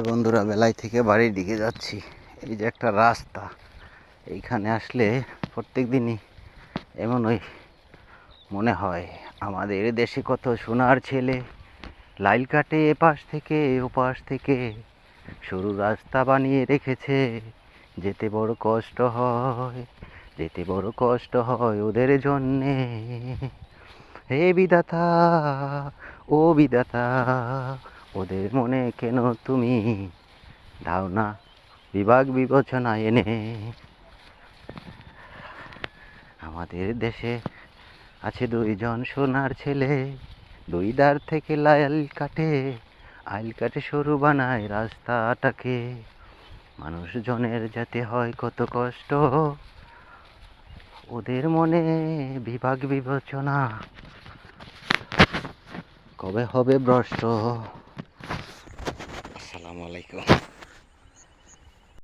বন্ধুরা, বেলায় থেকে বাড়ির দিকে যাচ্ছি। এই যে একটা রাস্তা, এইখানে আসলে প্রত্যেক দিনই এমনই মনে হয় আমাদের দেশে কত সোনার ছেলে লাইল কাটে এপাশ থেকে ওপাশ থেকে, সরু রাস্তা বানিয়ে রেখেছে, যেতে বড় কষ্ট হয়, যেতে বড় কষ্ট হয় ওদের জন্যে। হে বিধাতা, ও বিধাতা, ওদের মনে কেন তুমি দাও না বিভাগ বিবেচনা এনে। আমাদের দেশে আছে দুইজন সোনার ছেলে, দুই ধার থেকে আইল কাটে সরু বানায় রাস্তাটাকে। মানুষজনের যেতে হয় কত কষ্ট, ওদের মনে বিভাগ বিবেচনা কবে হবে ভ্রষ্ট। আসসালামু আলাইকুম।